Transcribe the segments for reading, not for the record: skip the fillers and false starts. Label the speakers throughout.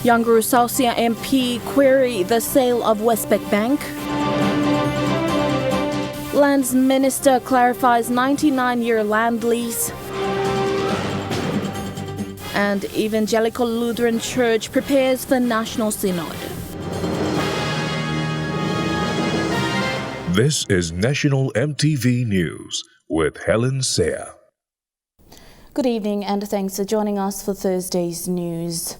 Speaker 1: Yangoru Sausia MP query the sale of Westpac Bank. Lands Minister clarifies 99-year land lease. And Evangelical Lutheran Church prepares for National Synod.
Speaker 2: This is National EMTV News with Helen Seah.
Speaker 1: Good evening and thanks for joining us for Thursday's news.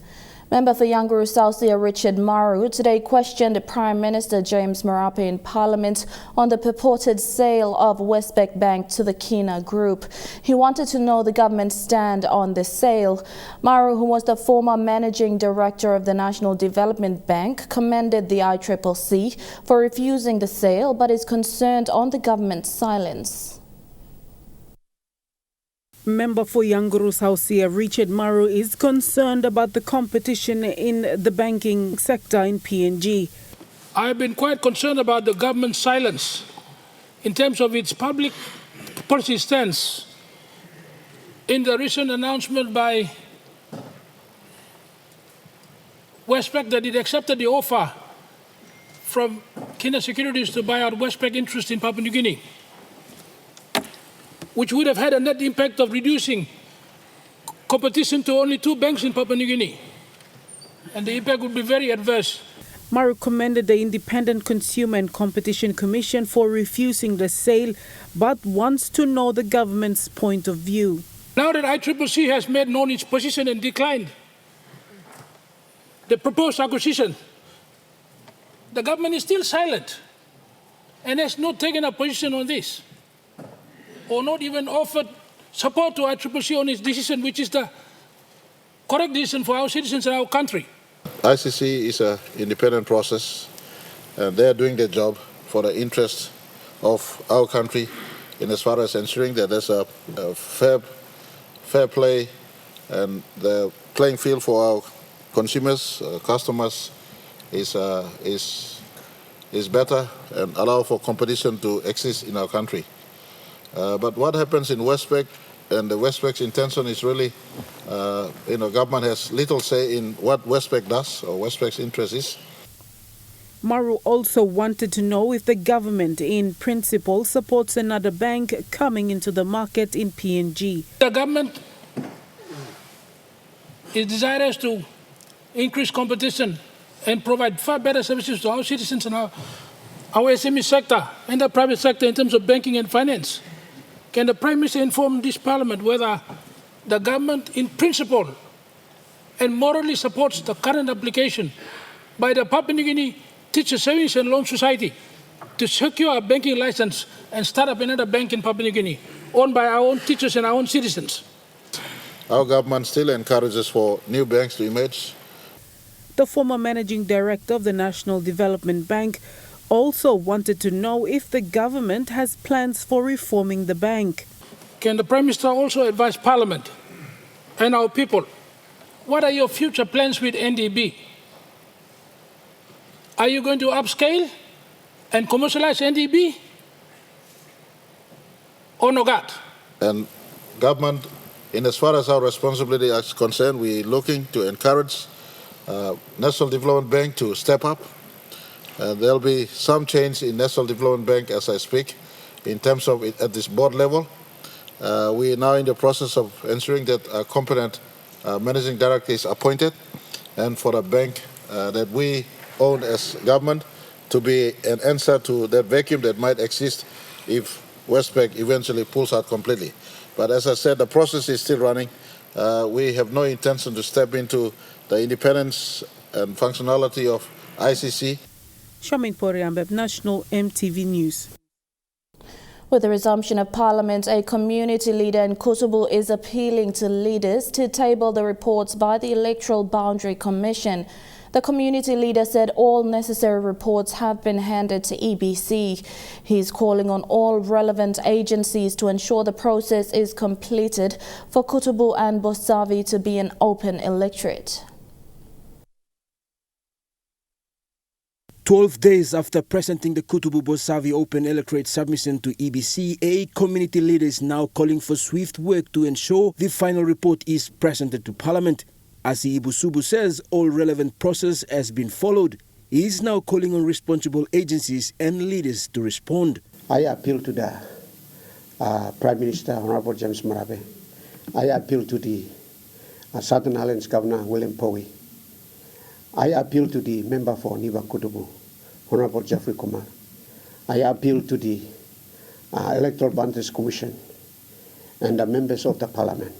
Speaker 1: Member for Yangoru Sausia Richard Maru today questioned Prime Minister James Marape in Parliament on the purported sale of Westpac Bank to the Kina Group. He wanted to know the government's stand on the sale. Maru, who was the former managing director of the National Development Bank, commended the ICCC for refusing the sale but is concerned on the government's silence.
Speaker 3: Member for Yangoru Sausia Richard Maru is concerned about the competition in the banking sector in PNG.
Speaker 4: I've been quite concerned about the government's silence in terms of its public policy stance. In the recent announcement by Westpac that it accepted the offer from Kina Securities to buy out Westpac interest in Papua New Guinea, which would have had a net impact of reducing competition to only 2 banks in Papua New Guinea. And the impact would be very adverse.
Speaker 3: Maru commended the Independent Consumer and Competition Commission for refusing the sale, but wants to know the government's point of view.
Speaker 4: Now that ICCC has made known its position and declined the proposed acquisition, the government is still silent and has not taken a position on this, or not even offered support to ICCC on its decision, which is the correct decision for our citizens and our country.
Speaker 5: ICC is an independent process, and they are doing their job for the interest of our country in as far as ensuring that there's a fair play and the playing field for our consumers, customers is better and allow for competition to exist in our country. But what happens in Westpac, and the Westpac's intention is really, government has little say in what Westpac does or Westpac's interest is.
Speaker 3: Maru also wanted to know if the government, in principle, supports another bank coming into the market in PNG.
Speaker 4: The government is desirous to increase competition and provide far better services to our citizens and our SME sector and the private sector in terms of banking and finance. Can the Prime Minister inform this Parliament whether the government, in principle and morally, supports the current application by the Papua New Guinea Teacher Savings and Loan Society to secure a banking license and start up another bank in Papua New Guinea, owned by our own teachers and our own citizens?
Speaker 5: Our government still encourages for new banks to emerge.
Speaker 3: The former managing director of the National Development Bank also wanted to know if the government has plans for reforming the bank.
Speaker 4: Can the Prime Minister also advise Parliament and our people, what are your future plans with NDB? Are you going to upscale and commercialize NDB or not?
Speaker 5: And government, in as far as our responsibility is concerned, we're looking to encourage National Development Bank to step up. There'll be some change in National Development Bank as I speak, in terms of it at this board level. We are now in the process of ensuring that a competent managing director is appointed, and for a bank that we own as government to be an answer to that vacuum that might exist if Westpac eventually pulls out completely. But as I said, the process is still running. We have no intention to step into the independence and functionality of ICC.
Speaker 3: Shamin Poriambeb, National EMTV News.
Speaker 1: With the resumption of Parliament, a community leader in Kosovo is appealing to leaders to table the reports by the Electoral Boundary Commission. The community leader said all necessary reports have been handed to EBC. He is calling on all relevant agencies to ensure the process is completed for Kosovo and Bosavi to be an open electorate.
Speaker 6: 12 days after presenting the Kutubu-Bosavi Open Electorate submission to EBC, a community leader is now calling for swift work to ensure the final report is presented to Parliament. Asi Ibusubu says all relevant process has been followed. He is now calling on responsible agencies and leaders to respond.
Speaker 7: I appeal to the Prime Minister, Honorable James Marape. I appeal to the Southern Highlands Governor, William Powie. I appeal to the member for Niva Kutubu, Honorable Jeffrey Kumar. I appeal to the Electoral Boundaries Commission and the members of the Parliament.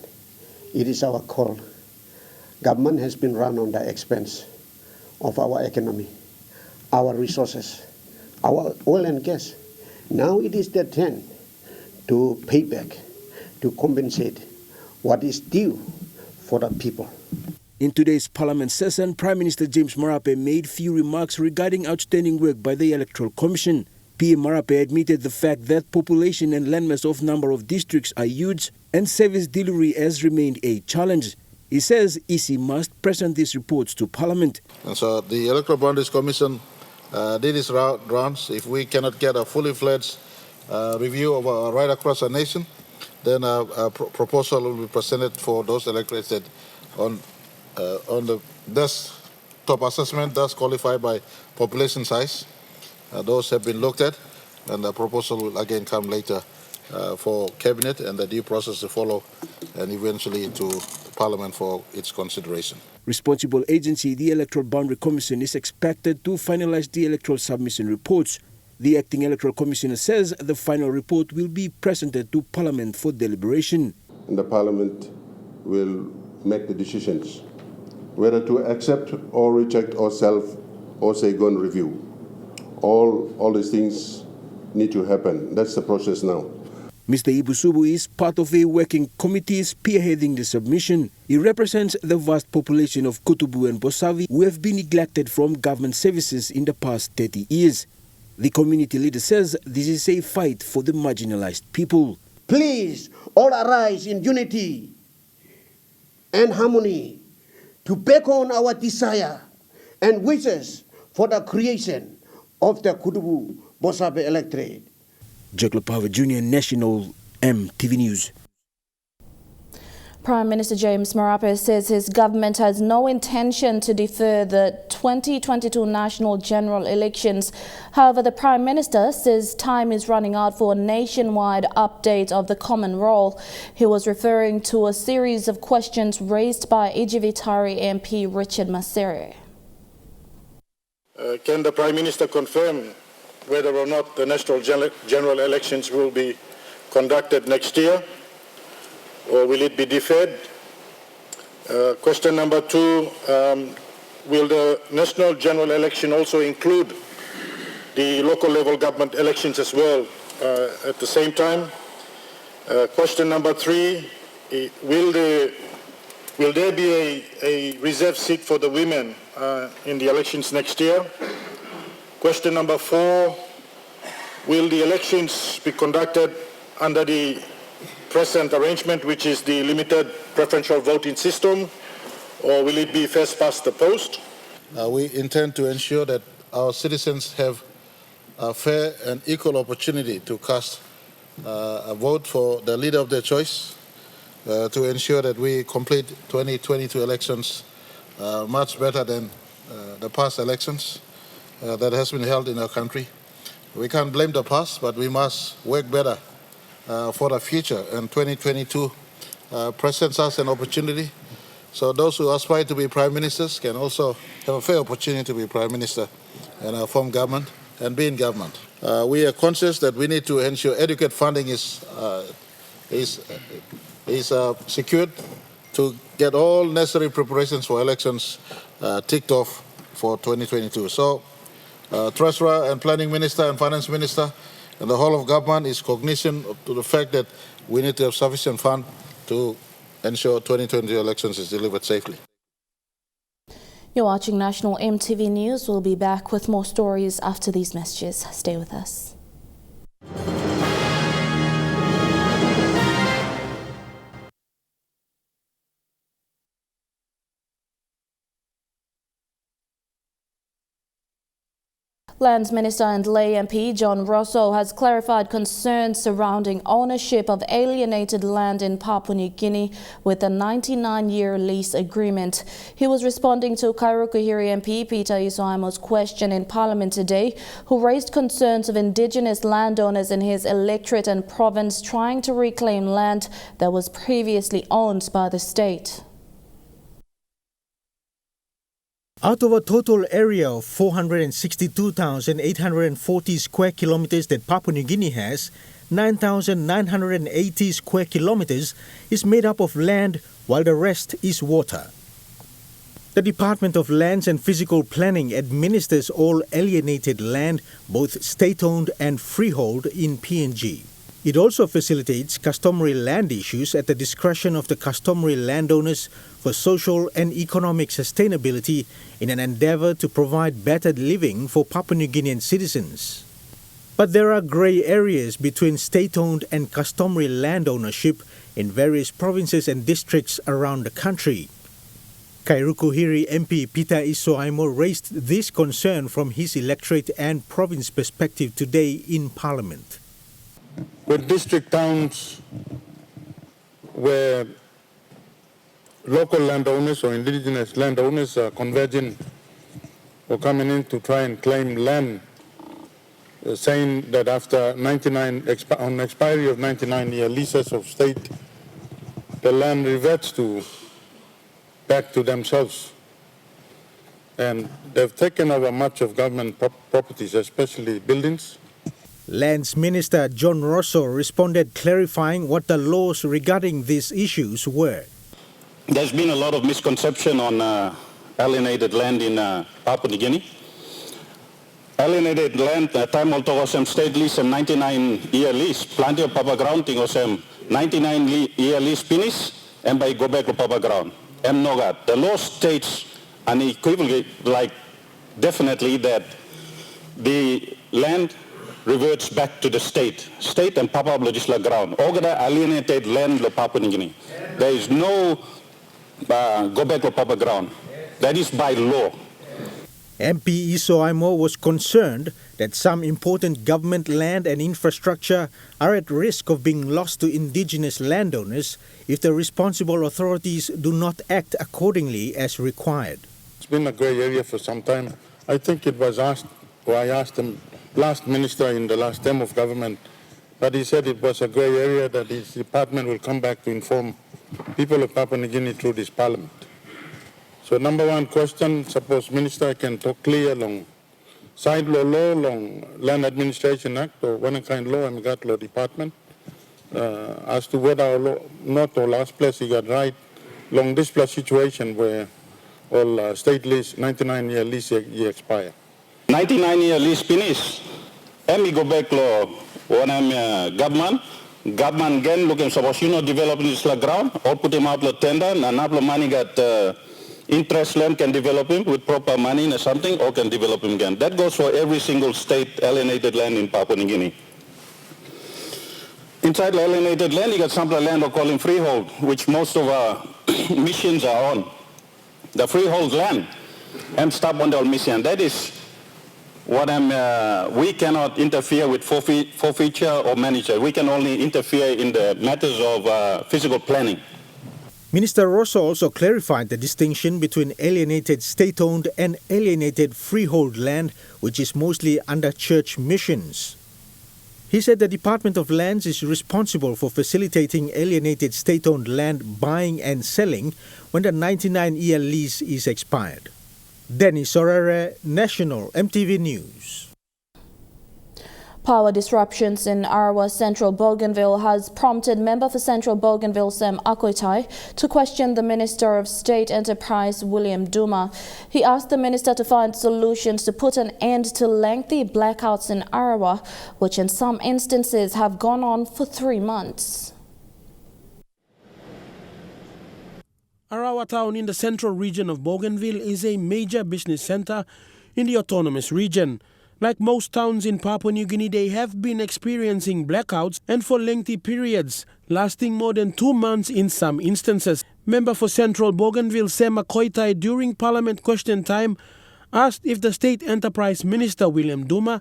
Speaker 7: It is our call. Government has been run on the expense of our economy, our resources, our oil and gas. Now it is their turn to pay back, to compensate what is due for the people.
Speaker 6: In today's Parliament session, Prime Minister James Marape made few remarks regarding outstanding work by the Electoral Commission. PM Marape admitted the fact that population and landmass of number of districts are huge and service delivery has remained a challenge. He says EC must present these reports to Parliament.
Speaker 5: And so the Electoral Boundaries Commission did its rounds. If we cannot get a fully fledged review of right across the nation, then a proposal will be presented for those electorates that on the desktop assessment does qualify by population size. Those have been looked at, and the proposal will again come later for Cabinet and the due process to follow, and eventually to Parliament for its consideration.
Speaker 6: Responsible agency, the Electoral Boundary Commission, is expected to finalize the electoral submission reports. The acting Electoral Commissioner says the final report will be presented to Parliament for deliberation.
Speaker 8: And the Parliament will make the decisions whether to accept or reject or shelve or say go and review. All these things need to happen. That's the process now.
Speaker 6: Mr. Ibusubu is part of a working committee spearheading the submission. He represents the vast population of Kutubu and Bosavi who have been neglected from government services in the past 30 years. The community leader says this is a fight for the marginalized people.
Speaker 7: Please all arise in unity and harmony to back on our desire and wishes for the creation of the Kutubu Bosabe electorate.
Speaker 6: Jack Power Jr., National EMTV News.
Speaker 1: Prime Minister James Marape says his government has no intention to defer the 2022 national general elections. However, the Prime Minister says time is running out for a nationwide update of the common roll. He was referring to a series of questions raised by Evangelical MP Richard Masere.
Speaker 9: Can the Prime Minister confirm whether or not the national general elections will be conducted next year, or will it be deferred? Question number 2, will the national general election also include the local level government elections as well at the same time? Question number 3, will there be a reserved seat for the women in the elections next year? Question number 4, will the elections be conducted under the present arrangement, which is the limited preferential voting system, or will it be first past the post?
Speaker 5: We intend to ensure that our citizens have a fair and equal opportunity to cast a vote for the leader of their choice, to ensure that we complete 2022 elections much better than the past elections that has been held in our country. We can't blame the past, but we must work better for the future. And 2022 presents us an opportunity. So those who aspire to be prime ministers can also have a fair opportunity to be prime minister and form government and be in government. We are conscious that we need to ensure adequate funding is secured to get all necessary preparations for elections ticked off for 2022. So Treasurer and Planning Minister and Finance Minister and the whole of government is cognizant to the fact that we need to have sufficient fund to ensure 2020 elections is delivered safely.
Speaker 1: You're watching National EMTV News. We'll be back with more stories after these messages. Stay with us. Lands Minister and Lay MP John Rosso has clarified concerns surrounding ownership of alienated land in Papua New Guinea with a 99-year lease agreement. He was responding to Kairukuhiri MP Peter Isoaimo's question in Parliament today, who raised concerns of indigenous landowners in his electorate and province trying to reclaim land that was previously owned by the state.
Speaker 10: Out of a total area of 462,840 square kilometers that Papua New Guinea has, 9,980 square kilometers is made up of land, while the rest is water. The Department of Lands and Physical Planning administers all alienated land, both state-owned and freehold, in PNG. It also facilitates customary land issues at the discretion of the customary landowners for social and economic sustainability in an endeavor to provide better living for Papua New Guinean citizens. But there are grey areas between state-owned and customary land ownership in various provinces and districts around the country. Kairukuhiri MP Peter Isoaimo raised this concern from his electorate and province perspective today in Parliament.
Speaker 9: With district towns where local landowners or indigenous landowners are converging or coming in to try and claim land, saying that after on expiry of 99-year leases of state, the land reverts back to themselves. And they've taken over much of government properties, especially buildings.
Speaker 10: Lands Minister John Rosso responded, clarifying what the laws regarding these issues were.
Speaker 11: There's been a lot of misconception on alienated land in Papua New Guinea. Alienated land, time alto osem state lease and 99-year lease, plenty of papa ground ting osem 99-year lease finish and by go back to papa ground. Nogat. The law states unequivocally, definitely that the land reverts back to the state and Papua legisla ground. Ogada alienated land lo Papua New Guinea. There is no go back to Papua ground. That is by law.
Speaker 10: MP Isoaimo was concerned that some important government land and infrastructure are at risk of being lost to indigenous landowners if the responsible authorities do not act accordingly as required.
Speaker 9: It's been a grey area for some time. I think it was asked, or I asked him, last minister in the last term of government, but he said it was a grey area that his department will come back to inform people of Papua New Guinea through this parliament. So number one question, suppose minister can talk clear along side law, along Land Administration Act or one kind law and got law department as to whether our law, not or last place he got right along this plus situation where all state lease, 99-year lease year expire.
Speaker 11: 99-year lease finish. And go back law when I'm government again looking suppose developing this ground or put him up the tender and up money got interest land can develop him with proper money or something or can develop him again. That goes for every single state alienated land in Papua New Guinea. Inside alienated land, you got some land of calling freehold, which most of our missions are on. The freehold land and stop on the mission. That is what we cannot interfere with forfeiture or manager. We can only interfere in the matters of physical planning.
Speaker 10: Minister Rosso also clarified the distinction between alienated state-owned and alienated freehold land, which is mostly under church missions. He said the Department of Lands is responsible for facilitating alienated state-owned land buying and selling when the 99-year lease is expired. Dennis Sorere, National EMTV News.
Speaker 1: Power disruptions in Arawa Central Bougainville has prompted member for Central Bougainville Sam Akoitai to question the Minister of State Enterprise William Duma. He asked the minister to find solutions to put an end to lengthy blackouts in Arawa, which in some instances have gone on for 3 months.
Speaker 6: Arawa town in the central region of Bougainville is a major business center in the autonomous region. Like most towns in Papua New Guinea, they have been experiencing blackouts and for lengthy periods, lasting more than 2 months in some instances. Member for Central Bougainville Sam Akoitai during Parliament question time asked if the State Enterprise Minister William Duma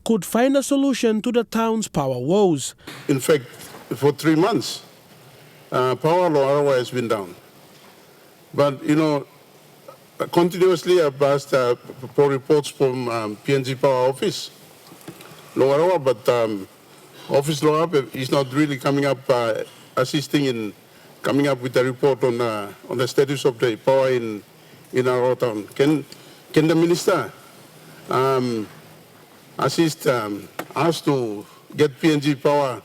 Speaker 6: could find a solution to the town's power woes.
Speaker 8: In fact, for 3 months, power law has been down. But, continuously I've asked for reports from PNG Power Office, Lower, but Office Lower is not really coming up, assisting in coming up with a report on the status of the power in our town. Can the minister assist us to get PNG Power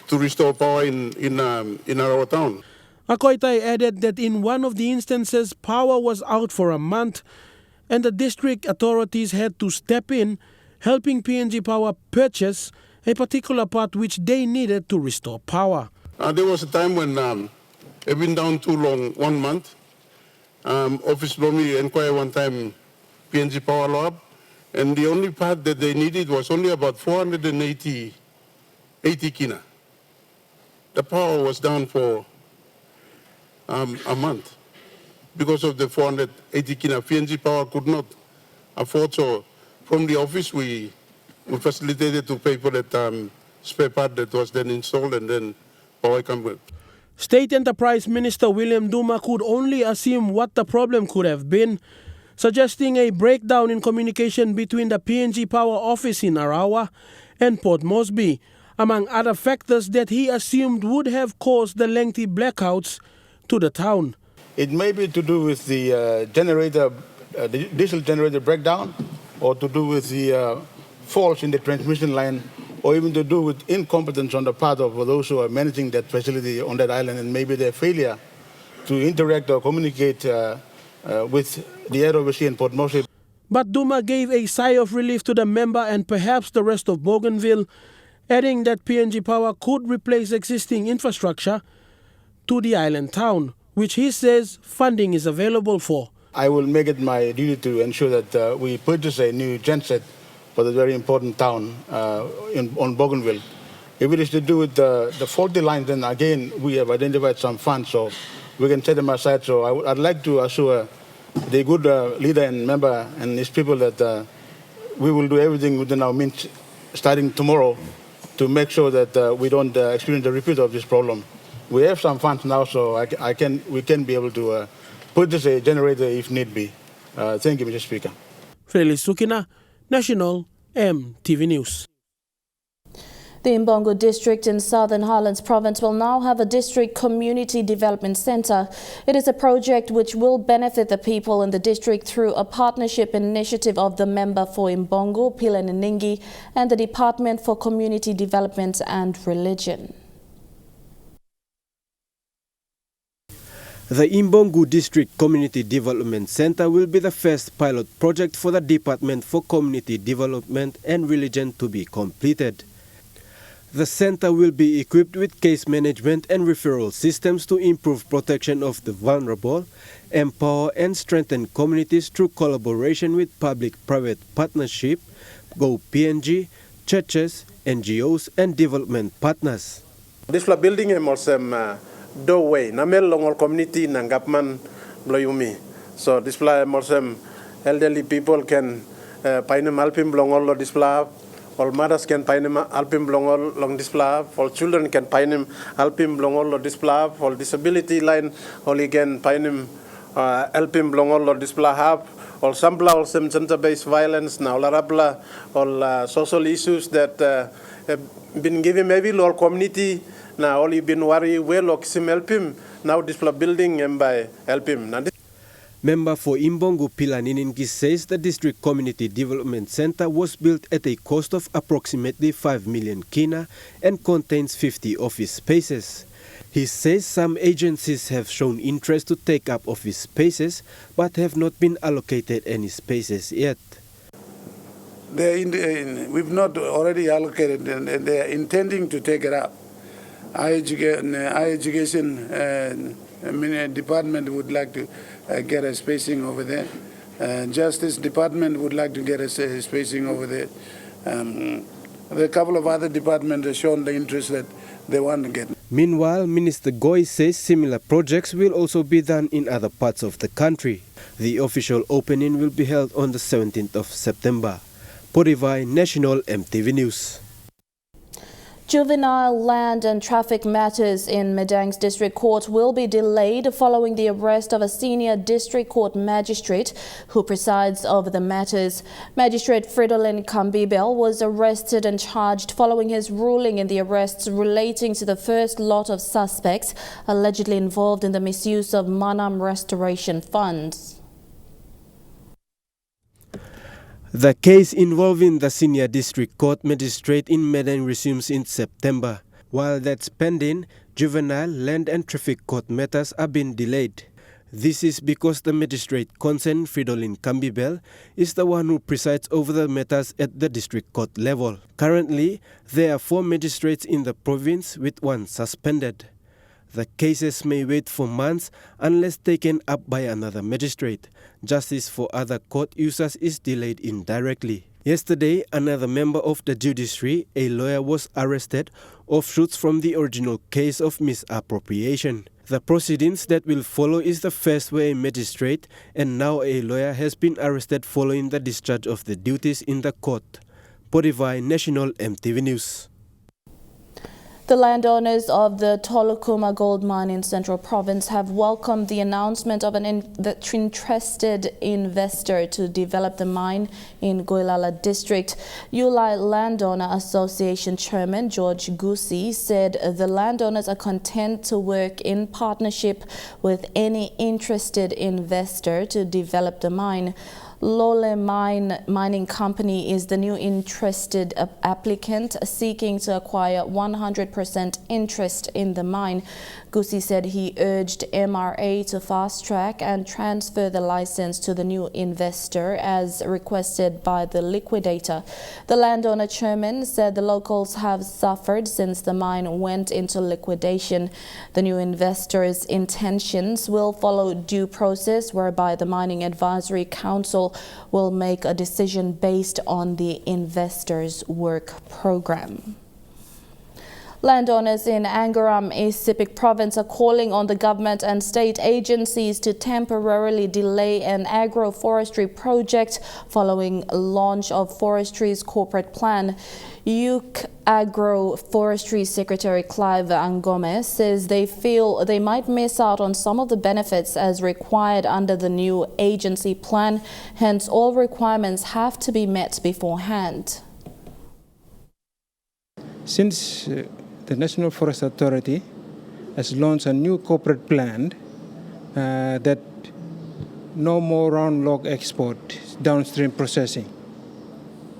Speaker 8: to restore power in our town?
Speaker 6: Akoitai added that in one of the instances, power was out for a month and the district authorities had to step in, helping PNG Power purchase a particular part which they needed to restore power.
Speaker 8: There was a time when it been down too long, 1 month. Office Lomi inquired one time PNG Power Lab, and the only part that they needed was only about 480 kina. The power was down for a month because of the 480 kina. PNG Power could not afford, so from the office we facilitated to pay for that spare part that was then installed, and then power come with.
Speaker 6: State Enterprise Minister William Duma could only assume what the problem could have been, suggesting a breakdown in communication between the PNG Power office in Arawa and Port Moresby, among other factors that he assumed would have caused the lengthy blackouts to the town.
Speaker 12: It may be to do with the the diesel generator breakdown, or to do with the faults in the transmission line, or even to do with incompetence on the part of those who are managing that facility on that island, and maybe their failure to interact or communicate with the air overseer in Port Moresby.
Speaker 6: But Duma gave a sigh of relief to the member and perhaps the rest of Bougainville, adding that PNG Power could replace existing infrastructure to the island town, which he says funding is available for.
Speaker 12: I will make it my duty to ensure that we purchase a new genset for the very important town on Bougainville. If it is to do with the faulty lines, then again we have identified some funds, so we can set them aside. So I'd like to assure the good leader and member and his people that we will do everything within our means starting tomorrow to make sure that we don't experience a repeat of this problem. We have some funds now, so we can be able to purchase a generator if need be. Thank you, Mr. Speaker.
Speaker 6: Felix Sukina, National EMTV News.
Speaker 1: The Imbongo district in Southern Highlands Province will now have a district community development center. It is a project which will benefit the people in the district through a partnership initiative of the member for Imbongo, Pileningi, and the Department for Community Development and Religion.
Speaker 6: The Imbongo District Community Development Center will be the first pilot project for the Department for Community Development and Religion to be completed. The center will be equipped with case management and referral systems to improve protection of the vulnerable, empower and strengthen communities through collaboration with public-private partnership, PNG, churches, NGOs and development partners.
Speaker 13: This building is also doorway namel long community nangapman bloyumi, so display more elderly people can paine malpim blongol display, all mothers can paine alpim blongol long display, all children can paine alpim blongol display, all disability line all again paine alpim blongol display have all sampla all some gender based violence now larabla all social issues that have been given maybe lower community. Now only been worried well help him now this building and by help him.
Speaker 6: Member for Imbongo Pileningi says the District Community Development Center was built at a cost of approximately 5 million kina and contains 50 office spaces. He says some agencies have shown interest to take up office spaces but have not been allocated any spaces yet.
Speaker 14: We've not already allocated and they are intending to take it up. Higher education department would like to get a spacing over there. Justice department would like to get a spacing over there. A couple of other departments have shown the interest that they want to get.
Speaker 6: Meanwhile, Minister Goy says similar projects will also be done in other parts of the country. The official opening will be held on the 17th of September. Podivai, National EMTV News.
Speaker 1: Juvenile land and traffic matters in Medang's district court will be delayed following the arrest of a senior district court magistrate who presides over the matters. Magistrate Fridolin Kambibel was arrested and charged following his ruling in the arrests relating to the first lot of suspects allegedly involved in the misuse of Manam restoration funds.
Speaker 6: The case involving the senior district court magistrate in Medang resumes in September. While that's pending, juvenile, land and traffic court matters are being delayed. This is because the magistrate concerned, Fridolin Kambibel, is the one who presides over the matters at the district court level. Currently, there are 4 magistrates in the province with 1 suspended. The cases may wait for months unless taken up by another magistrate. Justice for other court users is delayed indirectly. Yesterday, another member of the judiciary, a lawyer, was arrested offshoots from the original case of misappropriation. The proceedings that will follow is the first where a magistrate and now a lawyer has been arrested following the discharge of the duties in the court. Podivai, National EMTV News.
Speaker 1: The landowners of the Tolokuma gold mine in Central Province have welcomed the announcement of an interested investor to develop the mine in Goilala district. Yulai Landowner Association Chairman George Gusi said the landowners are content to work in partnership with any interested investor to develop the mine. Lole Mining Company is the new interested applicant seeking to acquire 100% interest in the mine. Gusi said he urged MRA to fast-track and transfer the license to the new investor as requested by the liquidator. The landowner chairman said the locals have suffered since the mine went into liquidation. The new investor's intentions will follow due process whereby the Mining Advisory Council will make a decision based on the investor's work program. Landowners in Angaram, East Sepik Province are calling on the government and state agencies to temporarily delay an agroforestry project following launch of forestry's corporate plan. UK Agroforestry Secretary Clive Angome says they feel they might miss out on some of the benefits as required under the new agency plan. Hence, all requirements have to be met beforehand.
Speaker 15: Since the National Forest Authority has launched a new corporate plan that no more round log export, downstream processing.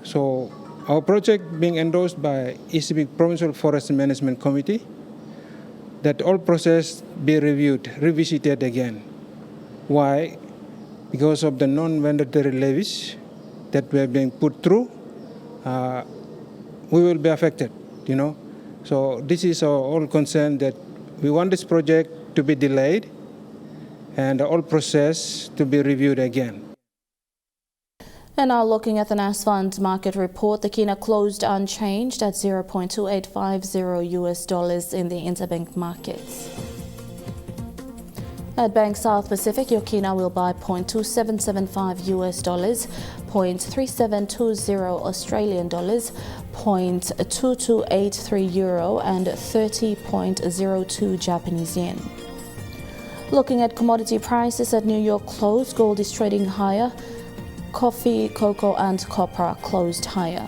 Speaker 15: So our project being endorsed by East Sepik Provincial Forest Management Committee, that all process be reviewed, revisited again. Why? Because of the non-mandatory levies that were being put through, we will be affected, you know. So this is our all concern, that we want this project to be delayed and all process to be reviewed again.
Speaker 1: And now looking at the NAS Funds market report, the Kina closed unchanged at $0.2850 in the interbank markets. At Bank South Pacific, your Kina will buy $0.2775 $0.3720 Australian dollars, $0.2283 euro and 30.02 Japanese yen. Looking at commodity prices at New York close, gold is trading higher. Coffee, cocoa and copper closed higher.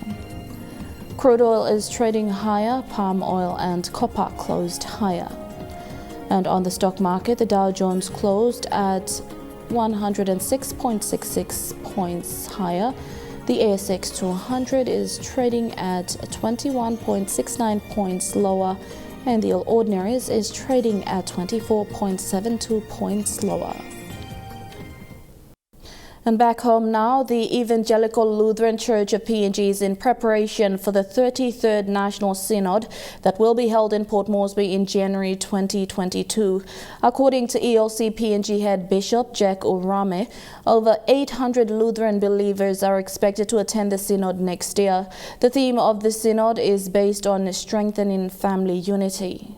Speaker 1: Crude oil is trading higher. Palm oil and copper closed higher. And on the stock market, the Dow Jones closed at 106.66 points higher. The ASX 200 is trading at 21.69 points lower, and the All Ordinaries is trading at 24.72 points lower. And back home now, the Evangelical Lutheran Church of PNG is in preparation for the 33rd National Synod that will be held in Port Moresby in January 2022. According to ELC PNG head Bishop Jack Urame, over 800 Lutheran believers are expected to attend the Synod next year. The theme of the Synod is based on strengthening family unity.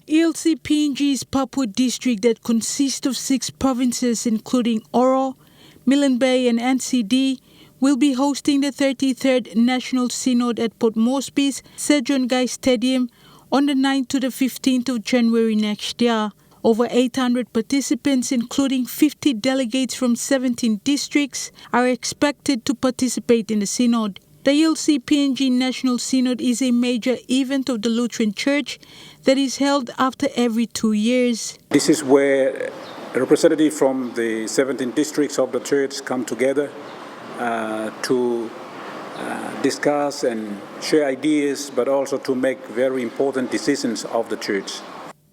Speaker 3: ELC PNG's Papua district that consists of 6 provinces including Oro, Milne Bay and NCD will be hosting the 33rd National Synod at Port Moresby's Sir John Guy Stadium on the 9th to the 15th of January next year. Over 800 participants, including 50 delegates from 17 districts, are expected to participate in the Synod. The ELC PNG National Synod is a major event of the Lutheran Church that is held after every 2 years.
Speaker 16: This is where representatives from the 17 districts of the church come together to discuss and share ideas, but also to make very important decisions of the church.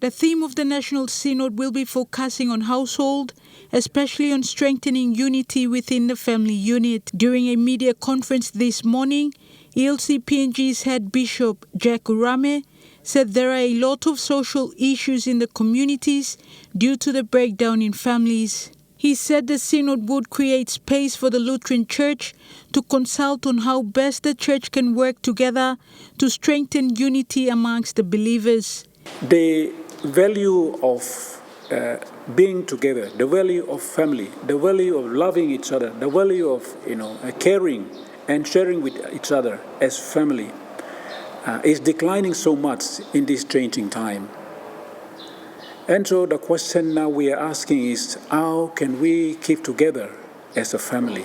Speaker 3: The theme of the National Synod will be focusing on household, especially on strengthening unity within the family unit. During a media conference this morning, ELC PNG's head bishop, Jack Urame, said there are a lot of social issues in the communities due to the breakdown in families. He said the Synod would create space for the Lutheran Church to consult on how best the church can work together to strengthen unity amongst the believers.
Speaker 16: The value of being together, the value of family, the value of loving each other, the value of caring and sharing with each other as family is declining so much in this changing time. And so the question now we are asking is, how can we keep together as a family?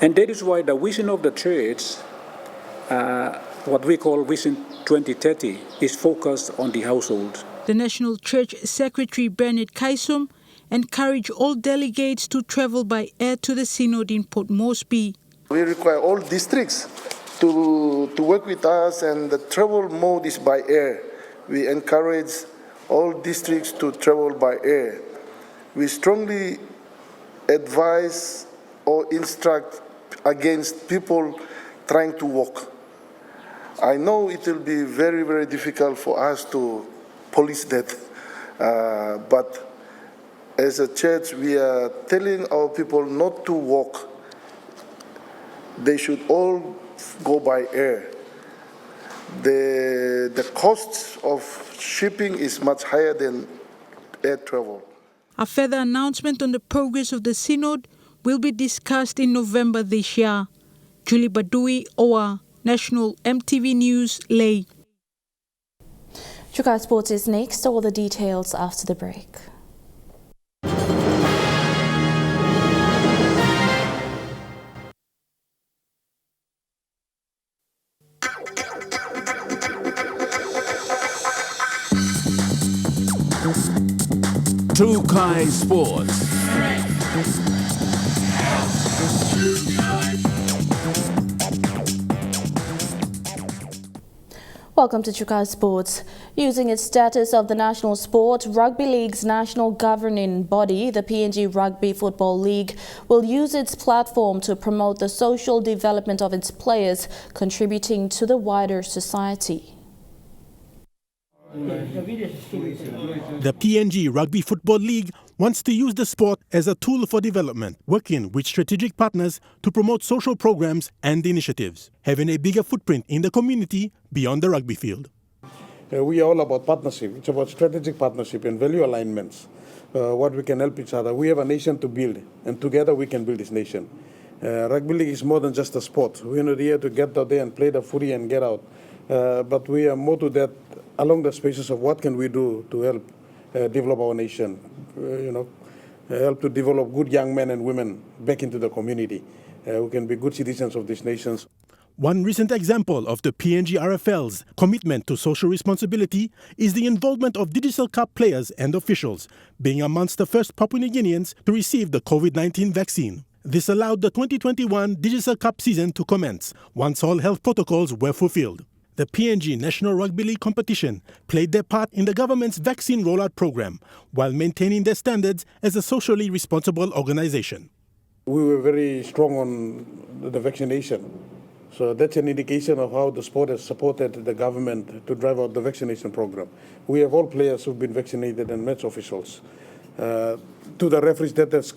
Speaker 16: And that is why the vision of the church, what we call Vision 2030, is focused on the household.
Speaker 3: The National Church Secretary Bernard Kaisum encouraged all delegates to travel by air to the Synod in Port Moresby.
Speaker 17: We require all districts to work with us, and the travel mode is by air. We encourage all districts to travel by air. We strongly advise or instruct against people trying to walk. I know it will be very, very difficult for us to police that, but as a church, we are telling our people not to walk. They should all go by air. The costs of shipping is much higher than air travel.
Speaker 3: A further announcement on the progress of the Synod will be discussed in November this year. Julie Badui, OA, National EMTV News, Ley.
Speaker 1: Chuka Sports is next. All the details after the break.
Speaker 18: Chuka Sports.
Speaker 1: Welcome to Chuka Sports. Using its status of the national sport, Rugby League's national governing body, the PNG Rugby Football League, will use its platform to promote the social development of its players, contributing to the wider society.
Speaker 10: The PNG Rugby Football League wants to use the sport as a tool for development, working with strategic partners to promote social programs and initiatives, having a bigger footprint in the community beyond the rugby field.
Speaker 12: We are all about partnership. It's about strategic partnership and value alignments, what we can help each other. We have a nation to build, and together we can build this nation. Rugby league is more than just a sport. We're not here to get out there and play the footy and get out. But we are more to that along the spaces of what can we do to help develop our nation, help to develop good young men and women back into the community who can be good citizens of these nations.
Speaker 10: One recent example of the PNG RFL's commitment to social responsibility is the involvement of Digital Cup players and officials, being amongst the first Papua New Guineans to receive the COVID-19 vaccine. This allowed the 2021 Digital Cup season to commence once all health protocols were fulfilled. The PNG National Rugby League competition played their part in the government's vaccine rollout program while maintaining their standards as a socially responsible organization.
Speaker 12: We were very strong on the vaccination. So that's an indication of how the sport has supported the government to drive out the vaccination program. We have all players who've been vaccinated and match officials. To the referees, that has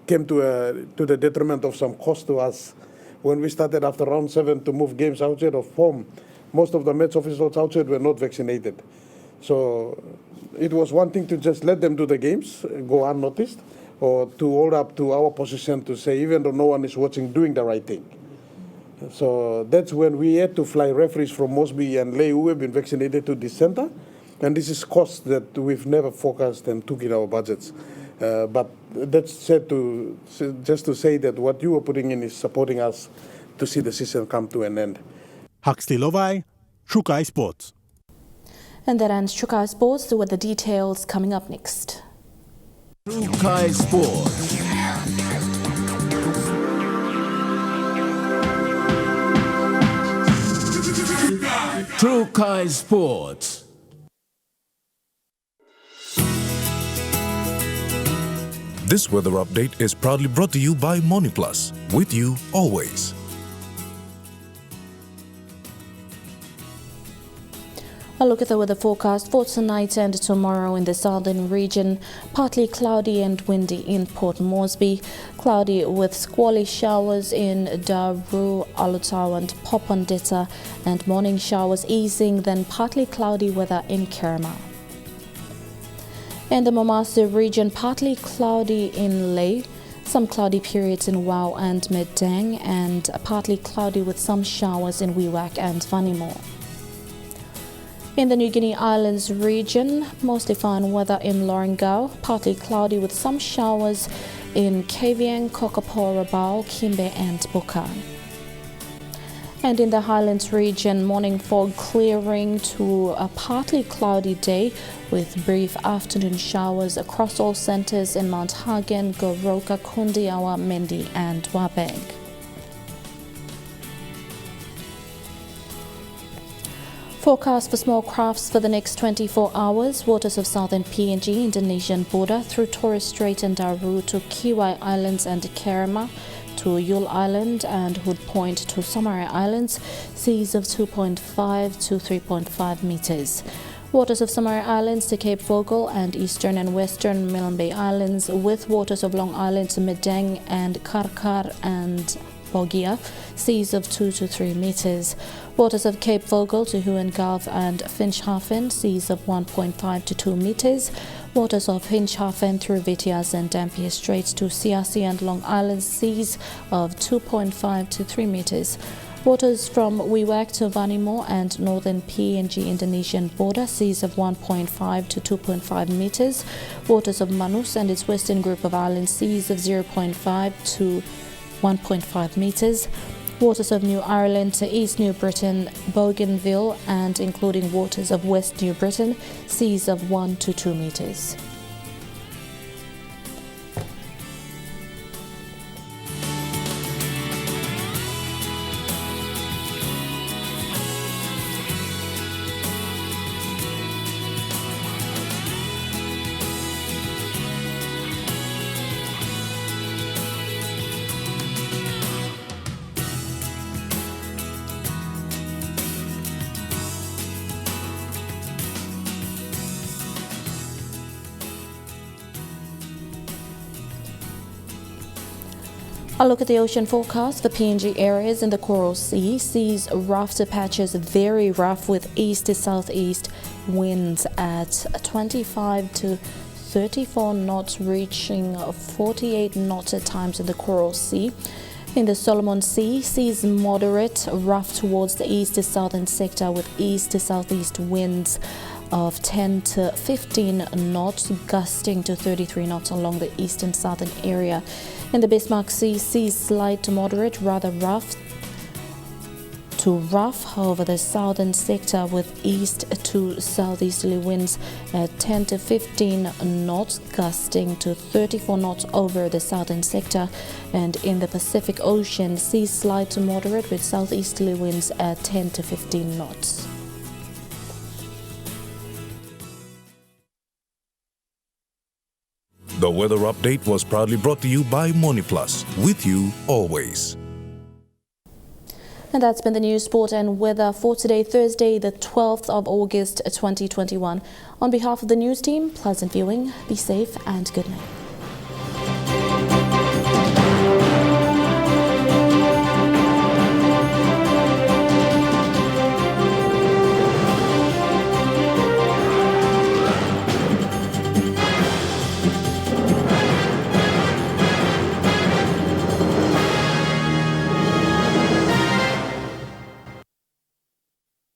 Speaker 12: came to the detriment of some cost to us. When we started after round 7 to move games outside of home, most of the match officials outside were not vaccinated.
Speaker 14: So it was one thing to just let them do the games, go unnoticed, or to hold up to our position to say, even though no one is watching, doing the right thing. So that's when we had to fly referees from Mosby and Lei who have been vaccinated to this center. And this is cost that we've never forecast and took in our budgets. But that's said to just to say that what you are putting in is supporting us to see the season come to an end.
Speaker 18: Huxley Lovai, Chukai Sports.
Speaker 1: And that ends Chukai Sports with the details coming up next.
Speaker 19: Chukai Sports. Chukai Sports.
Speaker 2: This weather update is proudly brought to you by MoniPlus, with you always.
Speaker 1: A look at the weather forecast for tonight and tomorrow in the southern region. Partly cloudy and windy in Port Moresby. Cloudy with squally showers in Daru, Alutau and Popondetta, and morning showers easing, then partly cloudy weather in Kerema. In the Momase region, partly cloudy in Lei, some cloudy periods in Wau and Medang, and partly cloudy with some showers in Wewak and Vanimo. In the New Guinea Islands region, mostly fine weather in Lorengau, partly cloudy with some showers in Kavieng, Kokopo, Rabaul, Kimbe and Buka. And in the Highlands region, morning fog clearing to a partly cloudy day with brief afternoon showers across all centres in Mount Hagen, Goroka, Kundiawa, Mendi and Wabeg. Forecast for small crafts for the next 24 hours. Waters of southern PNG Indonesian border through Torres Strait and Daru to Kiwai Islands and Kerema, to Yule Island and Hood Point to Somare Islands, seas of 2.5 to 3.5 meters. Waters of Somare Islands to Cape Vogel and eastern and western Milne Bay Islands, with waters of Long Island to Medang and Karkar and Bogia, seas of 2 to 3 meters. Waters of Cape Vogel to Huon Gulf and Finschhafen, seas of 1.5 to 2 meters. Waters of Finschhafen through Vitiaz and Dampier Straits to Siasi and Long Island, seas of 2.5 to 3 meters. Waters from Wewak to Vanimo and northern PNG Indonesian border, seas of 1.5 to 2.5 meters. Waters of Manus and its western group of islands, seas of 0.5 to 1.5 meters. Waters of New Ireland to East New Britain, Bougainville and including waters of West New Britain, seas of 1 to 2 meters. A look at the ocean forecast for PNG areas in the Coral Sea. Seas rough to patches very rough with east to southeast winds at 25 to 34 knots, reaching 48 knots at times in the Coral Sea. In the Solomon Sea, seas moderate, rough towards the east to southern sector with east to southeast winds of 10 to 15 knots, gusting to 33 knots along the eastern southern area. In the Bismarck Sea, seas slight to moderate, rather rough to rough over the southern sector with east to southeasterly winds at 10 to 15 knots, gusting to 34 knots over the southern sector. And in the Pacific Ocean, seas slight to moderate with southeasterly winds at 10 to 15 knots.
Speaker 2: The weather update was proudly brought to you by MoniPlus, with you always.
Speaker 1: And that's been the news, sport and weather for today, Thursday, the 12th of August, 2021. On behalf of the news team, pleasant viewing, be safe and good night.